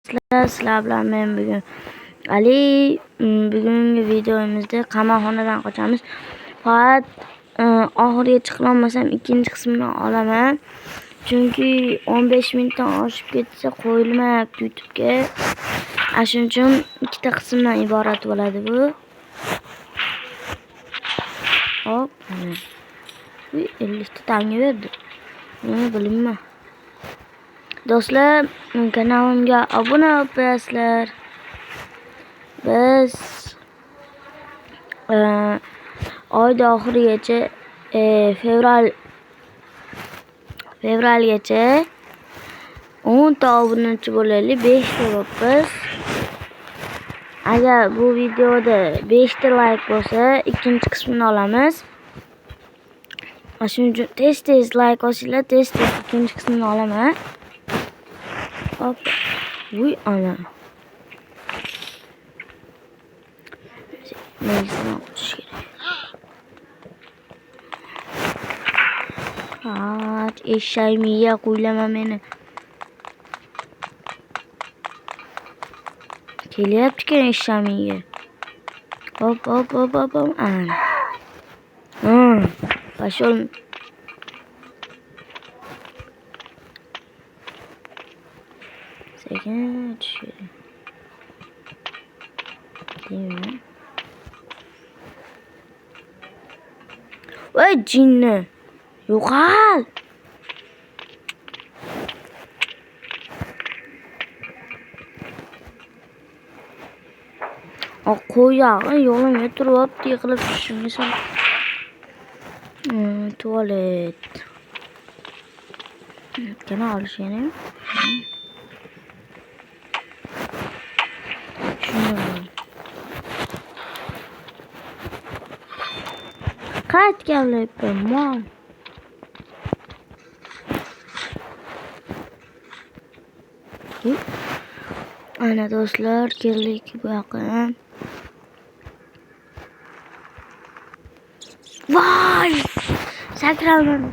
Sizlar bilan men bugun Ali. Bugungi videomizda qamoqxonadan qochamiz. Faqat oxiriga chiqolmasam ikkinchi qismini olaman. Chunki 15 minutdan oshib ketsa qo'yilmayapti YouTube'ga. Shuning uchun ikkita qismdan iborat bo'ladi bu. Hop, mana. 50 ta tanga berdi. Nima bilmayman. Do'stlar, kanalimga obuna bo'lib qo'yasizlar. Biz oyda oxirigacha fevralgacha 10 ta obunachi bo'laylik. 5 ta bo'libmiz. Agar bu videoda 5 ta like bo'lsa, ikkinchi qismini olamiz. Shuning uchun tez like olsanglar, tez ikkinchi qismini olaman. Hop. Uy, ana. Neyse, kaç eşeğimi ye koylama beni. Kelyapti ekan eşeğimi ye. Hop. Ana. Пошёл. Sekin düşüyor. Değil mi? Vay cinni. Yo'qol. Qo'y yog'i yo'limga turibdi, yiqilib tushishimga sol. Tuvalet. Kana olish yana. Kaç gavlayapman, mol. Ana do'stlar, keldik bu yoqqa. Voy! Sakralman.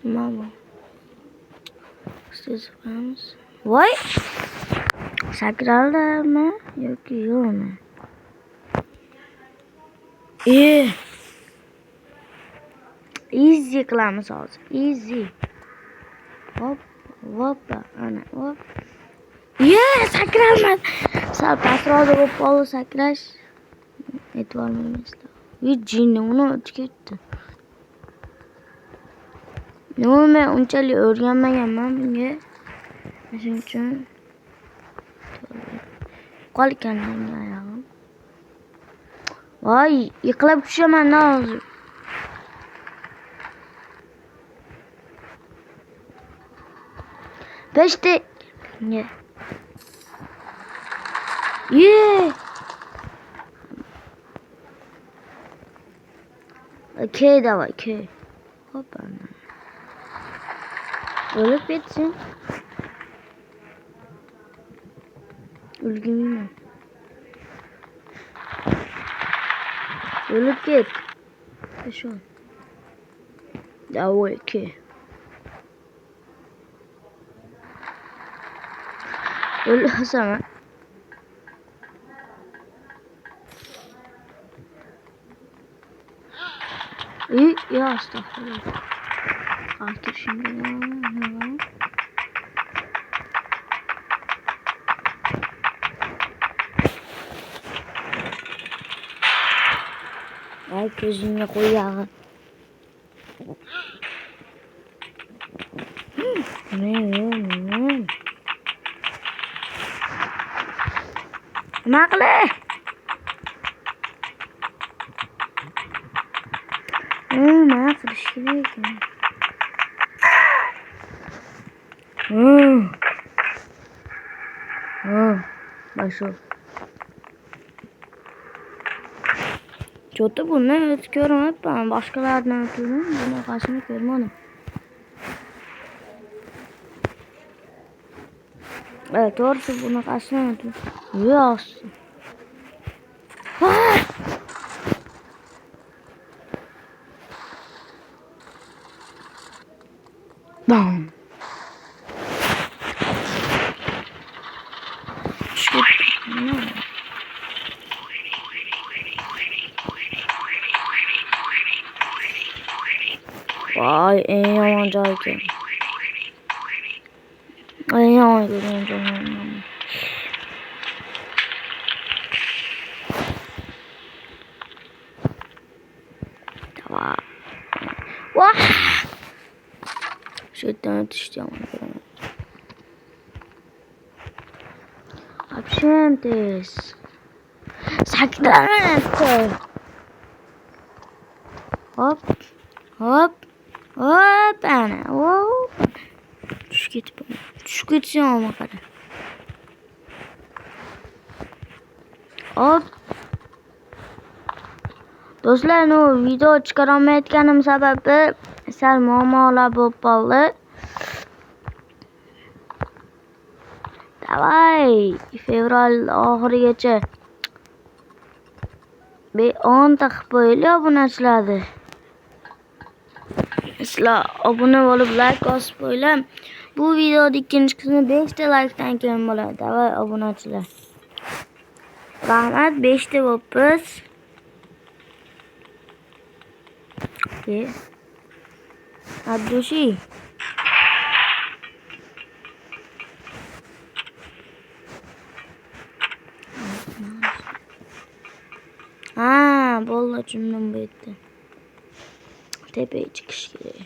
Mama. Siz vamos. Voy! Sakraldimi yoki yo'qmi? Easy qilamiz hozir. Easy. Hop. Ana hop. Sakralman. Sal pastroq bo'lib qoldi sakrash. E'tiborlamaysizlar. Jinni uni o'tib ketdi. Nima unchalik o'rganmaganman bunga. Shuning uchun qolgan oyog'im. Voy, yiqilib tushaman hozir. Beshte. Okey, давай, okey. Hoppa. Ölüp bitsin. Ölgümüyüm. Ölüp git. Şu an. Давай, okey. Ölürsem. Ya estağfurullah. Artık şimdi ne var? Ay gözüne koyalım. Ne? Nakle. Ne yapıyorsun? Başla. Çoğu bunu ötüyorum hep ben. Başkalarından ötüyorum. Buna karşını görmedim. Evet doğrusu buna karşını ötüyorum. Yes. Bam. Ay eng yomon joy ekan. Eng yomon ko'rgan joyim. Tamam. Vah! Shu yerdan o'tishni yomon ko'raman. Вообще тез. Sakramayapti. Hop. Hop. Hop ana. Hop. Tushib ketibman. Tushib ketishim qara. Hop. Do'stlar, video chiqara olmayotganim sababi sal muammolar bo'lib qoldi. Davay, fevral oxirigacha 10 ta qilib qo'yinglar obunachilarni. Sizlar obuna bo'lib like bosib qo'yinglar. Bu videoning ikkinchi qismi 5 ta likedan keyin bo'ladi. Davay obunachilar. Rahmat, 5 ta bo'libmiz. Abdushi. Bo'ldi, tushundim bu yerda. Tepaga chiqish kerak.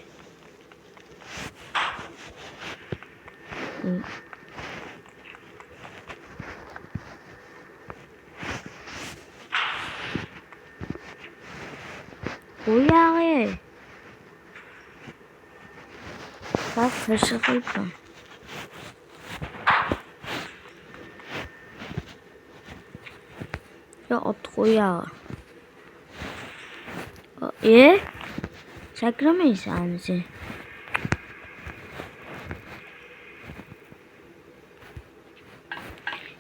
Qo'yag'i. Bak, hırsı qo'yibman. Ya ot qo'yag'i. Sakramaysan sen.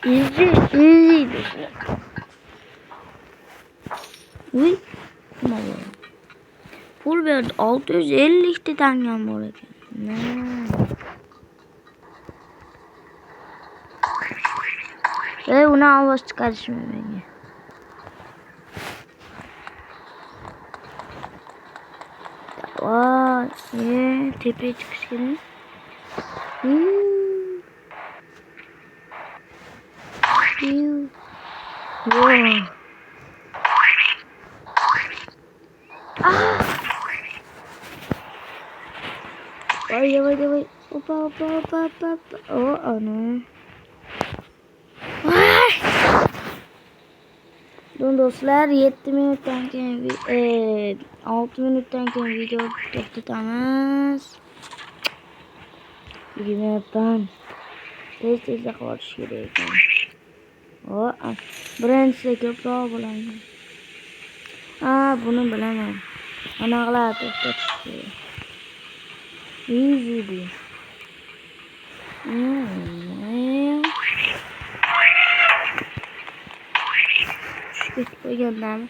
Easy. Uy, nima bo'ldi? Pul berdi, 650 ta tangam bor ekan. Uni ovoz chiqarishmi menga? Voy, tepaga chiqish kerak. Давай. Опа. Ana. Do'stlar, 7 minutdan keyin 6 minutdan keyin video to'xtatamiz. Yig'mayapman. Tez-tezda qilish kerak ekan. Birinchisi ko'proq bo'ladi. Buni bilaman. Anaqalar to'xtatish kerak. Easy bu. Tushib qo'ygandan.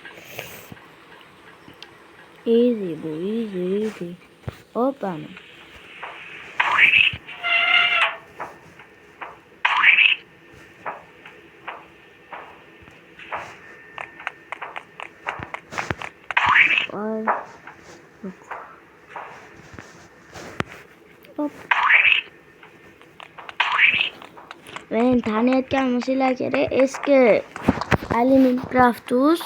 Easy bu, easy. Hoppa. Hop. Ben tanıyatgan bo'lsanglar kerak, eski Minecraft'us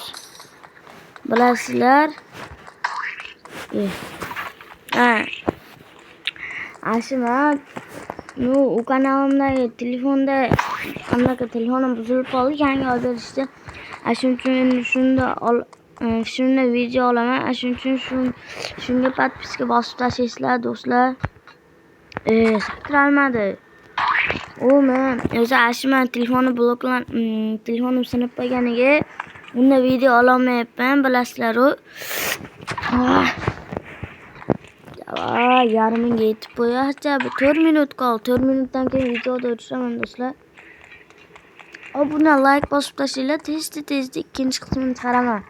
bilasizlar. Aslında u kanalimdagi telefonda anaqa telefonim buzilib qoldi, yangi olib berishdi. Shunda video olaman. Shuning uchun shunga podpiska bosib tashlaysizlar do'stlar. Sakralmadi. Men o'zi ashman telefonim sinib qolganiga unda video ololmayapman, bilasizlar-ku. Yarmiga yetib qo'yapti. 4 minut qoldi. 4 minutdan keyin videoda o'tiraman do'stlar. Obuna, like bosib tashlanglar. Tezda ikkinchi qismini chiqaraman.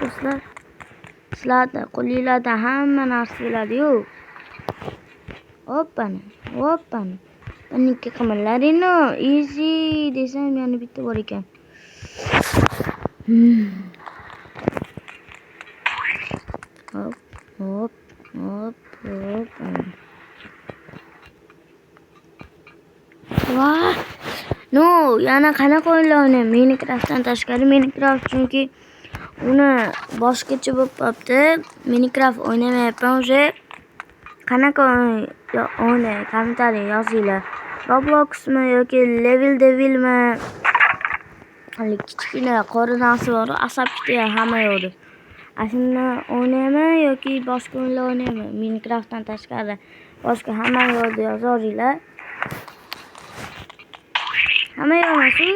Do'stlar, sizlarda qo'lingizda hamma narsa bo'ladi-yu. Hoppani. Panika qilmalaringni. Easy desam yana bitta bor ekan. Hop, hop, hop. Vah! No, yana qanaqa o'yinlar o'ynayman? Minecraftdan tashqari Minecraft chunki uni boshqacha bo'lib qolibdi. Minecraft o'ynamayapman o'zi. Qanaqa o'ynay? Kommentariy yozinglar. Robloxmi yoki Level Devilmi? Hali kichkina qorinasi bor, asab ketadi hamma yo'qdi. Ashuni o'ynayman yoki boshqa o'yinlar o'ynayman? Minecraftdan tashqari boshqa hamma yo'qdi yozinglar. Hamma yo'qmasa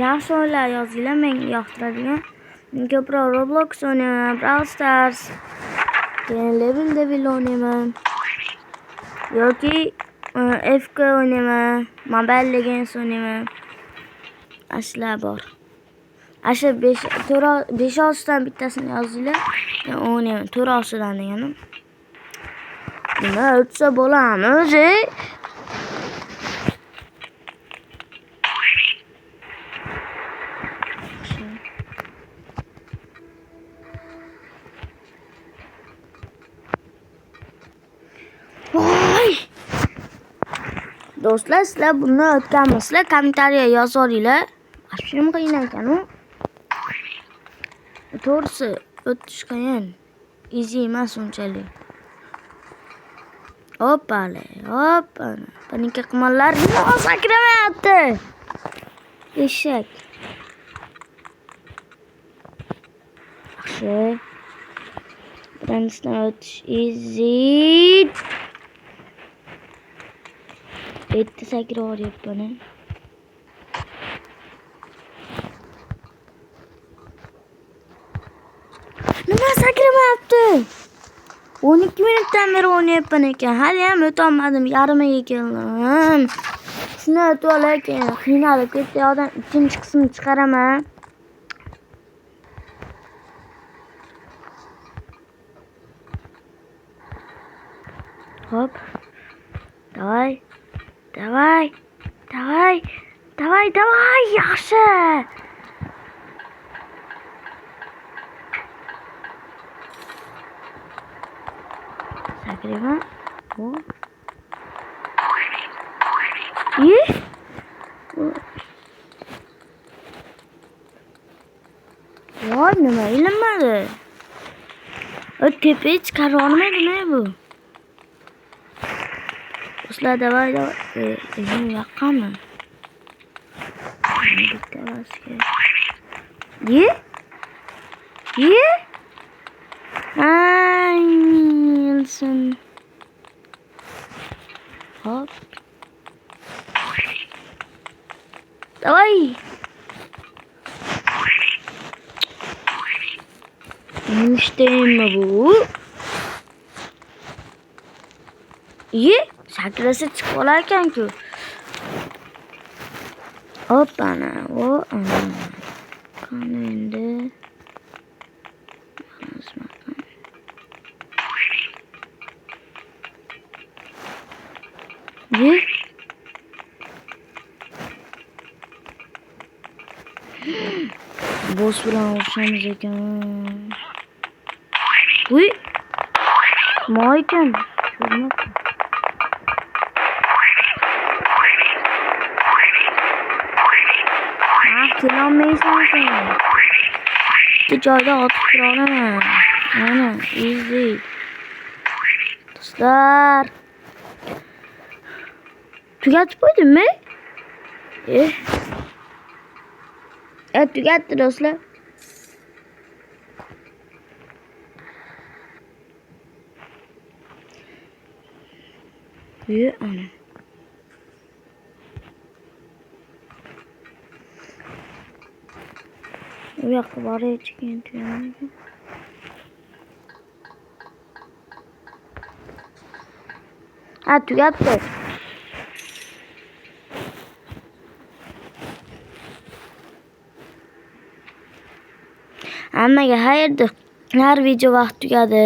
yaxshi o'yinlar yozinglar, menga yoqtiradigan. Men ko'proq Roblox o'ynayman, Brawl Stars, Level Devil o'ynayman. Yoki FK o'ynayman, Mobile Legends o'ynayman. Ashlar bor. Asha 5-6 dan bittasini yozinglar. Men o'ynayman. 4-6 dan deganim. Nima o'tsa bo'ladimi o'zi? Voy! Do'stlar, sizlar buni o'tganmisizlar? Kommentariya yozaveringlar. Ashim qiyin ekan-u. To'g'risi, o'tish qiyin. Easy emas unchalik. Hoppale, hoppana. Panika qilmanlar, nima sakramayapti? Eshak. Yaxshi. Birinchisidan o'tish easy. Bitta sakrayoryapman. Nima sakramayapti? 12 minutdan beri o'ynayapman ekan. Hali ham o'tolmadim. Yarmiga keldim. Shuni o'tib olay keyin qiynalib ketdi. Odam ikkinchi qismni chiqaraman. Hop. Davay. Davay. Davay. Davay, davay. Yaxshi. Sakrayman. Voy, nima ilinmadi? Tepaga chiqarib olmaydimi bu? Do'stlar, davay, davay. Yoqqanmi? Bitta basga. Ayılsın. Hop. Davay. Müşterime bu. İyi. Sakrası çıkıyorlarken ki. Hop ana. O ana. Kanında. Ne? Boss bilan urushamiz ekan. Uy. Nima ekan? Ko'rmabman. Kelolmaysan sen. Bitta joyda otib tura olaman. Mana, easy. Do'stlar. Tugatib qo'ydimmi? Tugatdi do'stlar. Ana. Bu yoqqa borayotgan tuyamga. Tugatdi. Hammaga xayrdir. Har video vaqt tugadi.